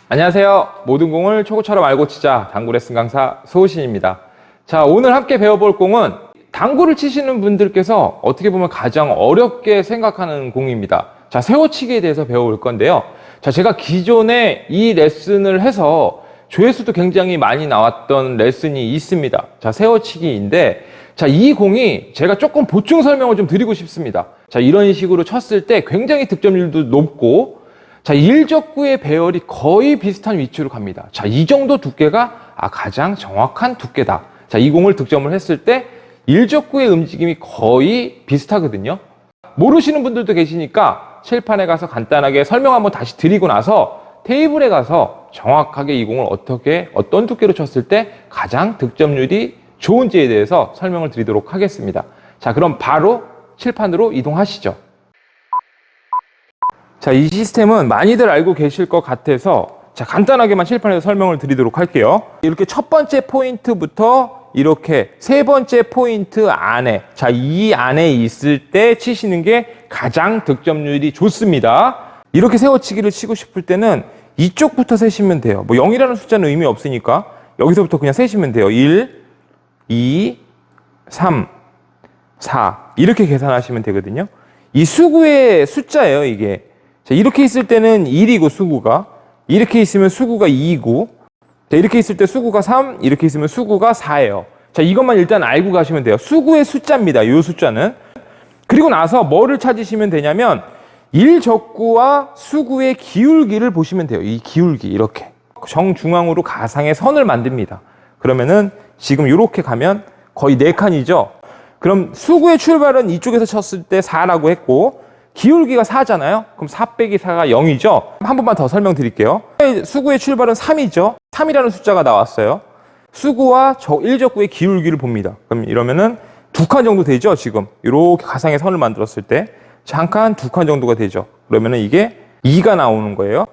안녕하세요. 모든 공을 초구처럼 알고 치자 당구 레슨 강사 소우신입니다. 자, 오늘 함께 배워볼 공은 당구를 치시는 분들께서 어떻게 보면 가장 어렵게 생각하는 공입니다. 자, 세워치기에 대해서 배워볼 건데요. 자, 제가 기존에 이 레슨을 해서 조회수도 굉장히 많이 나왔던 레슨이 있습니다. 자, 세워치기인데, 자, 이 공이 제가 조금 보충 설명을 좀 드리고 싶습니다. 자, 이런 식으로 쳤을 때 굉장히 득점률도 높고, 자, 일적구의 배열이 거의 비슷한 위치로 갑니다. 자, 이 정도 두께가 가장 정확한 두께다. 자, 이 공을 득점을 했을 때 일적구의 움직임이 거의 비슷하거든요. 모르시는 분들도 계시니까 칠판에 가서 간단하게 설명 한번 다시 드리고 나서 테이블에 가서 정확하게 이 공을 어떤 두께로 쳤을 때 가장 득점률이 좋은지에 대해서 설명을 드리도록 하겠습니다. 자, 그럼 바로 칠판으로 이동하시죠. 자, 이 시스템은 많이들 알고 계실 것 같아서 자, 간단하게만 칠판에서 설명을 드리도록 할게요. 이렇게 첫 번째 포인트부터 이렇게 세 번째 포인트 안에, 자, 이 안에 있을 때 치시는 게 가장 득점률이 좋습니다. 이렇게 세워치기를 치고 싶을 때는 이쪽부터 세시면 돼요. 뭐 0이라는 숫자는 의미 없으니까 여기서부터 그냥 세시면 돼요. 1, 2, 3, 4 이렇게 계산하시면 되거든요. 이 수구의 숫자예요, 이게. 자, 이렇게 있을 때는 1이고 수구가, 이렇게 있으면 수구가 2고, 자, 이렇게 있을 때 수구가 3, 이렇게 있으면 수구가 4예요. 자, 이것만 일단 알고 가시면 돼요. 수구의 숫자입니다, 이 숫자는. 그리고 나서 뭐를 찾으시면 되냐면 일적구와 수구의 기울기를 보시면 돼요. 이 기울기 이렇게 정중앙으로 가상의 선을 만듭니다. 그러면은 지금 이렇게 가면 거의 4칸이죠. 그럼 수구의 출발은 이쪽에서 쳤을 때 4라고 했고 기울기가 4잖아요. 그럼 4 빼기 4가 0이죠. 한 번만 더 설명드릴게요. 수구의 출발은 3이죠. 3이라는 숫자가 나왔어요. 수구와 일적구의 기울기를 봅니다. 그럼 이러면은 2칸 정도 되죠, 지금. 이렇게 가상의 선을 만들었을 때. 한 칸, 2칸 정도가 되죠. 그러면은 이게 2가 나오는 거예요.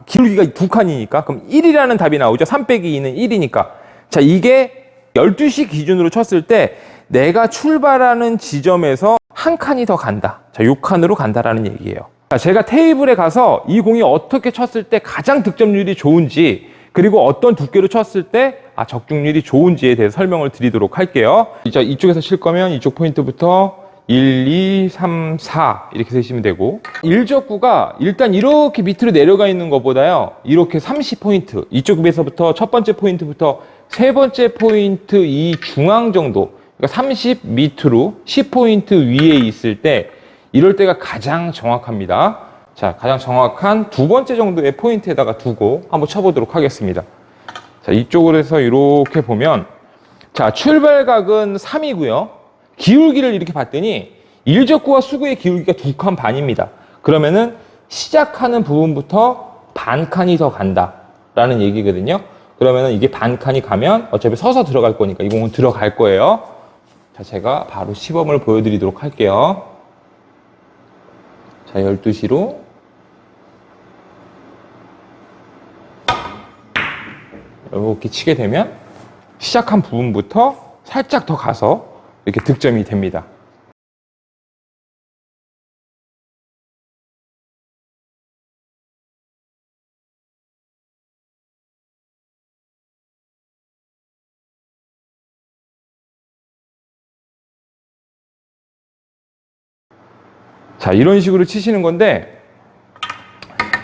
기울기가 2칸이니까. 그럼 1이라는 답이 나오죠. 3 빼기 2는 1이니까. 자, 이게 12시 기준으로 쳤을 때 내가 출발하는 지점에서 한 칸이 더 간다. 자, 요 칸으로 간다라는 얘기예요. 자, 제가 테이블에 가서 이 공이 어떻게 쳤을 때 가장 득점률이 좋은지, 그리고 어떤 두께로 쳤을 때 적중률이 좋은지에 대해서 설명을 드리도록 할게요. 자, 이쪽에서 칠 거면 이쪽 포인트부터 1, 2, 3, 4 이렇게 세시면 되고, 일적구가 일단 이렇게 밑으로 내려가 있는 것보다요, 이렇게 30포인트, 이쪽에서부터 첫 번째 포인트부터 세 번째 포인트 이 중앙 정도, 그러니까 30 밑으로 10포인트 위에 있을 때 이럴 때가 가장 정확합니다. 자, 가장 정확한 두 번째 정도의 포인트에다가 두고 한번 쳐보도록 하겠습니다. 자, 이쪽으로 해서 이렇게 보면, 자, 출발각은 3이고요. 기울기를 이렇게 봤더니 일적구와 수구의 기울기가 2칸 반입니다. 그러면은 시작하는 부분부터 반 칸이 더 간다라는 얘기거든요. 그러면은 이게 반 칸이 가면 어차피 서서 들어갈 거니까 이 공은 들어갈 거예요. 자, 제가 바로 시범을 보여드리도록 할게요. 자, 12시로. 이렇게 치게 되면 시작한 부분부터 살짝 더 가서 이렇게 득점이 됩니다. 자, 이런 식으로 치시는 건데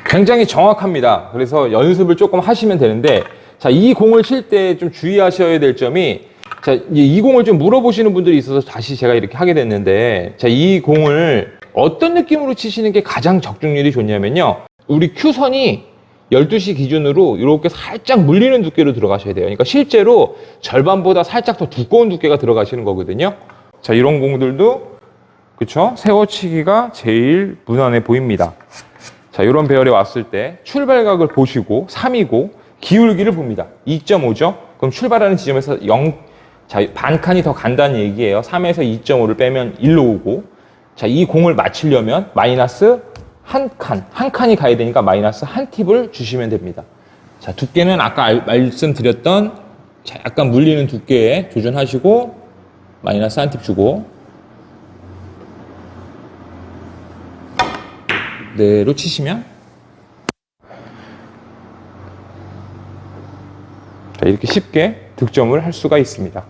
굉장히 정확합니다. 그래서 연습을 조금 하시면 되는데, 자, 이 공을 칠 때 좀 주의하셔야 될 점이, 자, 이 공을 좀 물어보시는 분들이 있어서 다시 제가 이렇게 하게 됐는데, 자, 이 공을 어떤 느낌으로 치시는 게 가장 적중률이 좋냐면요, 우리 큐선이 12시 기준으로 이렇게 살짝 물리는 두께로 들어가셔야 돼요. 그러니까 실제로 절반보다 살짝 더 두꺼운 두께가 들어가시는 거거든요. 자, 이런 공들도 그쵸? 세워치기가 제일 무난해 보입니다. 자, 이런 배열에 왔을 때 출발각을 보시고 3이고 기울기를 봅니다. 2.5죠? 그럼 출발하는 지점에서 자, 반 칸이 더 간다는 얘기예요. 3에서 2.5를 빼면 1로 오고, 자, 이 공을 맞추려면 마이너스 한 칸이 가야 되니까 마이너스 한 팁을 주시면 됩니다. 자, 두께는 아까 말씀드렸던 자, 약간 물리는 두께에 조준하시고 마이너스 한 팁 주고, 그대로 치시면 이렇게 쉽게 득점을 할 수가 있습니다.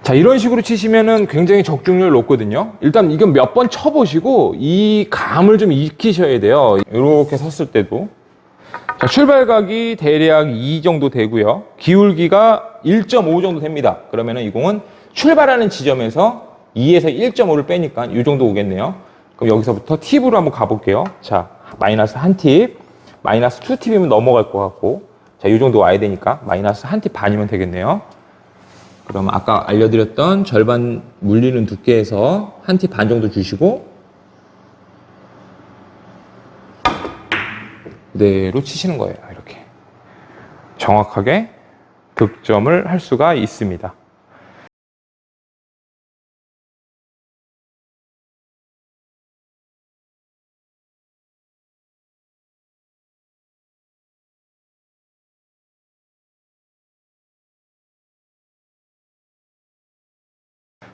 자, 이런 식으로 치시면은 굉장히 적중률 높거든요. 일단 이건 몇 번 쳐보시고 이 감을 좀 익히셔야 돼요. 이렇게 섰을 때도. 자, 출발각이 대략 2 정도 되고요. 기울기가 1.5 정도 됩니다. 그러면은 이 공은 출발하는 지점에서 2에서 1.5를 빼니까 이 정도 오겠네요. 그럼 여기서부터 팁으로 한번 가볼게요. 자, 마이너스 한 팁, 마이너스 2팁이면 넘어갈 것 같고, 자, 이 정도 와야 되니까 마이너스 한 팁 반이면 되겠네요. 그러면 아까 알려드렸던 절반 물리는 두께에서 한 팁 반 정도 주시고 그대로 치시는 거예요. 이렇게 정확하게 득점을 할 수가 있습니다.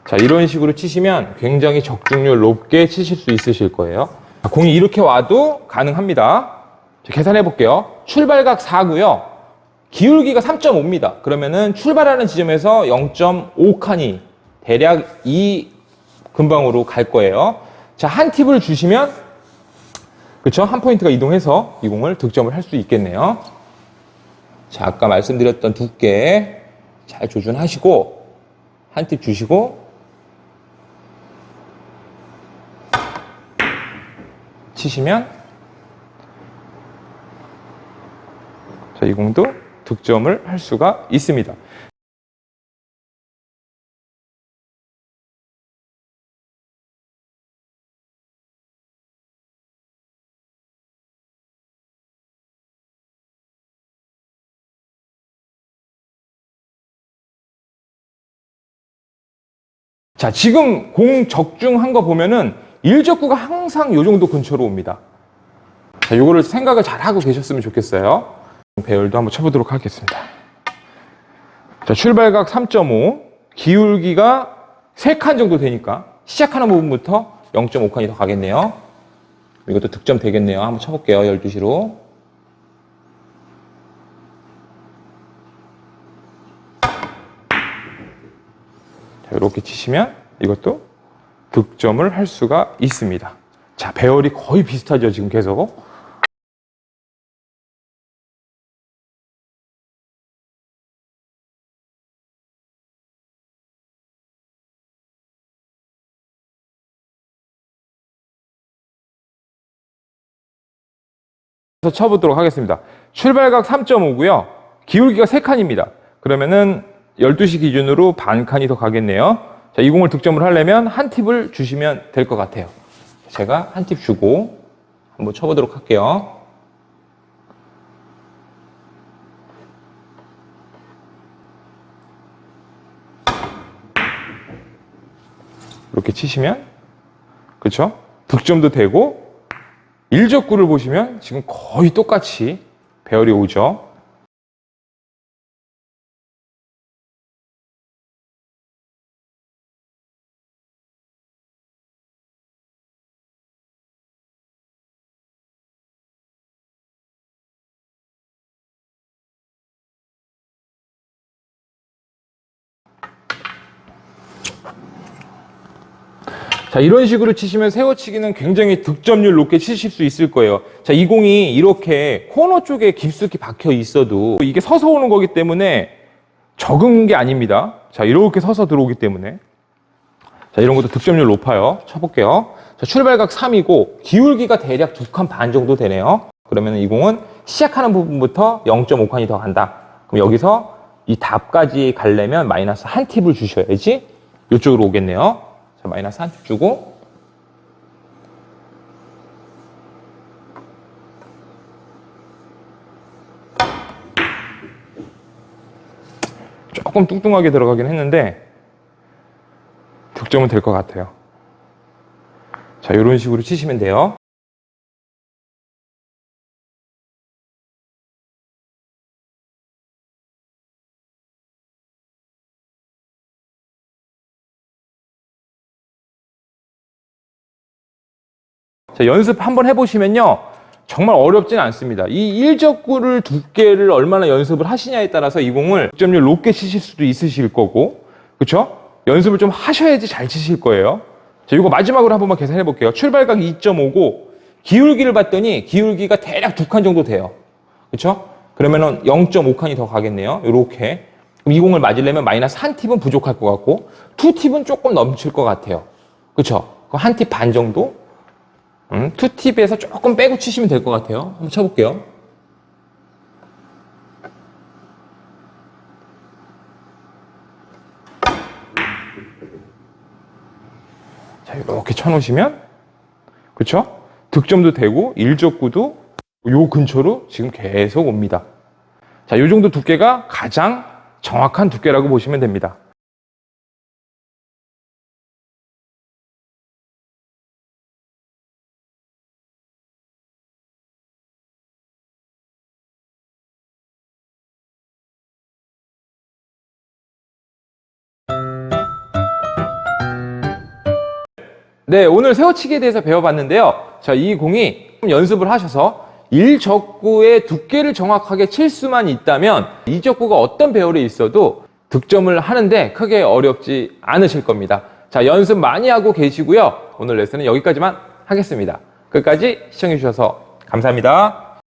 자, 이런 식으로 치시면 굉장히 적중률 높게 치실 수 있으실 거예요. 자, 공이 이렇게 와도 가능합니다. 자, 계산해 볼게요. 출발각 4고요. 기울기가 3.5입니다. 그러면은 출발하는 지점에서 0.5칸이 대략 이 근방으로 갈 거예요. 자, 한 팁을 주시면 그렇죠? 한 포인트가 이동해서 이 공을 득점을 할 수 있겠네요. 자, 아까 말씀드렸던 두께 잘 조준하시고 한 팁 주시고 치시면 자, 이 공도 득점을 할 수가 있습니다. 자, 지금 공 적중한 거 보면은 일적구가 항상 이 정도 근처로 옵니다. 자, 요거를 생각을 잘 하고 계셨으면 좋겠어요. 배열도 한번 쳐보도록 하겠습니다. 자, 출발각 3.5, 기울기가 3칸 정도 되니까 시작하는 부분부터 0.5칸이 더 가겠네요. 이것도 득점 되겠네요. 한번 쳐볼게요. 12시로. 자, 이렇게 치시면 이것도 득점을 할 수가 있습니다. 자, 배열이 거의 비슷하죠, 지금 계속. 쳐보도록 하겠습니다. 출발각 3.5고요. 기울기가 3칸입니다. 그러면은 12시 기준으로 반 칸이 더 가겠네요. 자, 이 공을 득점을 하려면 한 팁을 주시면 될 것 같아요. 제가 한 팁 주고 한번 쳐보도록 할게요. 이렇게 치시면 그렇죠? 득점도 되고 일적구를 보시면 지금 거의 똑같이 배열이 오죠. 자, 이런 식으로 치시면 세워치기는 굉장히 득점률 높게 치실 수 있을 거예요. 자, 이 공이 이렇게 코너 쪽에 깊숙이 박혀 있어도 이게 서서 오는 거기 때문에 적은 게 아닙니다. 자, 이렇게 서서 들어오기 때문에. 자, 이런 것도 득점률 높아요. 쳐볼게요. 자, 출발각 3이고 기울기가 대략 2칸 반 정도 되네요. 그러면 이 공은 시작하는 부분부터 0.5칸이 더 간다. 그럼 여기서 이 답까지 가려면 마이너스 한 팁을 주셔야지 이쪽으로 오겠네요. 자, 마이너스 한 팁 주고 조금 뚱뚱하게 들어가긴 했는데 득점은 될 것 같아요. 자, 이런 식으로 치시면 돼요. 자, 연습 한번 해보시면요. 정말 어렵진 않습니다. 이 일적구를 두께를 얼마나 연습을 하시냐에 따라서 이 공을 득점률 높게 치실 수도 있으실 거고, 그쵸? 연습을 좀 하셔야지 잘 치실 거예요. 자, 이거 마지막으로 한 번만 계산해 볼게요. 출발각 2.5고, 기울기를 봤더니 기울기가 대략 2칸 정도 돼요. 그쵸? 그러면은 0.5칸이 더 가겠네요. 요렇게. 그럼 이 공을 맞으려면 마이너스 한 팁은 부족할 것 같고, 투 팁은 조금 넘칠 것 같아요. 그쵸? 한 팁 반 정도? 투 팁에서 조금 빼고 치시면 될 것 같아요. 한번 쳐볼게요. 자, 이렇게 쳐놓으시면, 그쵸? 득점도 되고, 일적구도 요 근처로 지금 계속 옵니다. 자, 요 정도 두께가 가장 정확한 두께라고 보시면 됩니다. 네, 오늘 세워치기에 대해서 배워봤는데요. 자, 이 공이 연습을 하셔서 일적구의 두께를 정확하게 칠 수만 있다면 이적구가 어떤 배열에 있어도 득점을 하는데 크게 어렵지 않으실 겁니다. 자, 연습 많이 하고 계시고요. 오늘 레슨은 여기까지만 하겠습니다. 끝까지 시청해 주셔서 감사합니다.